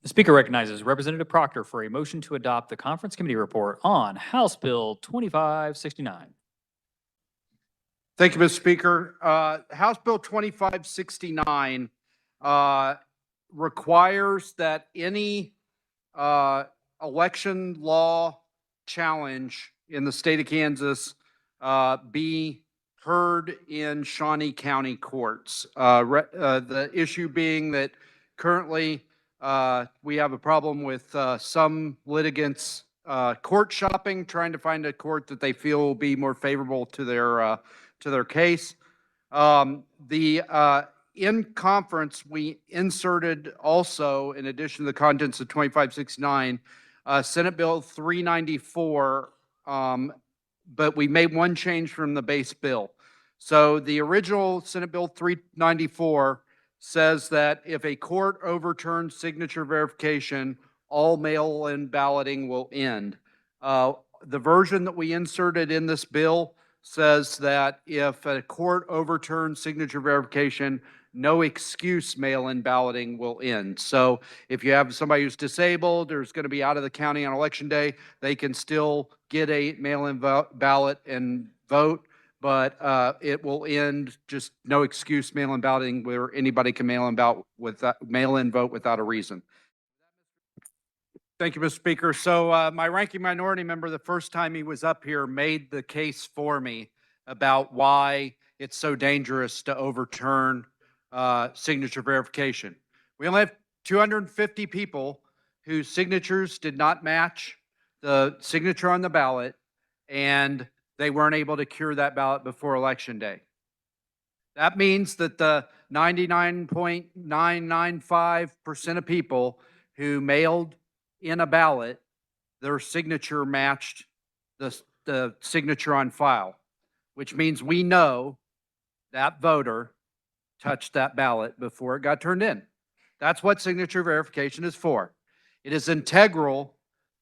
The Speaker recognizes Representative Proctor for a motion to adopt the Conference Committee report on House Bill 2569. Thank you, Mr. Speaker. House Bill 2569 requires that any election law challenge in the state of Kansas be heard in Shawnee County courts. The issue being that currently we have a problem with some litigants court shopping, trying to find a court that they feel will be more favorable to their case. In conference, we inserted also, in addition to the contents of 2569, Senate Bill 394, but we made one change from the base bill. So the original Senate Bill 394 says that if a court overturns signature verification, all mail-in balloting will end. The version that we inserted in this bill says that if a court overturns signature verification, no excuse mail-in balloting will end. So if you have somebody who's disabled or is going to be out of the county on election day, they can still get a mail-in ballot and vote, but it will end just no excuse mail-in balloting where anybody can mail-in vote without a reason. Thank you, Mr. Speaker. So my ranking minority member, the first time he was up here, made the case for me about why it's so dangerous to overturn signature verification. We only have 250 people whose signatures did not match the signature on the ballot, and they weren't able to cure that ballot before Election Day. That means that the 99.995% of people who mailed in a ballot, their signature matched the signature on file, which means we know that voter touched that ballot before it got turned in. That's what signature verification is for. It is integral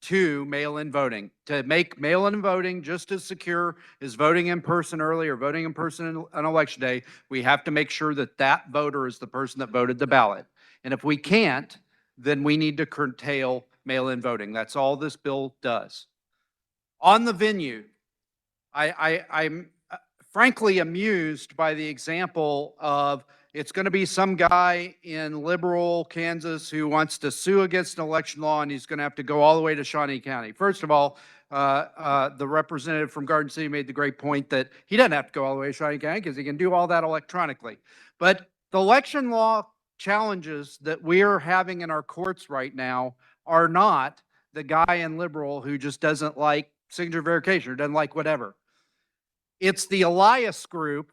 to mail-in voting, to make mail-in voting just as secure as voting in person early or voting in person on Election Day. We have to make sure that that voter is the person that voted the ballot. And if we can't, then we need to curtail mail-in voting. That's all this bill does. On the venue, I'm frankly amused by the example of it's going to be some guy in liberal Kansas who wants to sue against an election law, and he's going to have to go all the way to Shawnee County. First of all, the representative from Garden City made the great point that he doesn't have to go all the way to Shawnee County because he can do all that electronically. But the election law challenges that we're having in our courts right now are not the guy in liberal who just doesn't like signature verification or doesn't like whatever. It's the Elias Group,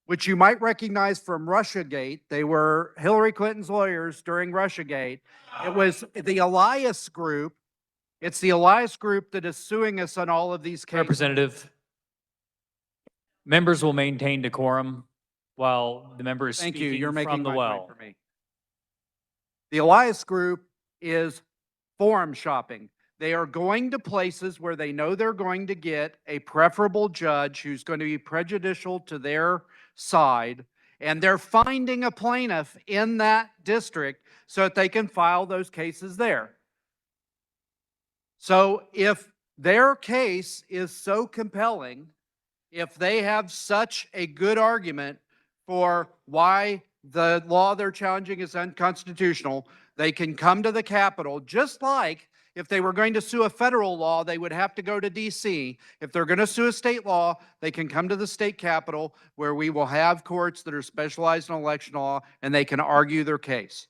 which you might recognize from Russiagate. They were Hillary Clinton's lawyers during Russiagate. It was the Elias Group. It's the Elias Group that is suing us on all of these cases. Representative, members will maintain decorum while the member is speaking. You're making from the well. point for me. The Elias Group is forum shopping. They are going to places where they know they're going to get a preferable judge who's going to be prejudicial to their side, and they're finding a plaintiff in that district so that they can file those cases there. So if their case is so compelling, if they have such a good argument for why the law they're challenging is unconstitutional, they can come to the Capitol, just like if they were going to sue a federal law, they would have to go to D.C. If they're going to sue a state law, they can come to the state capitol where we will have courts that are specialized in election law, and they can argue their case.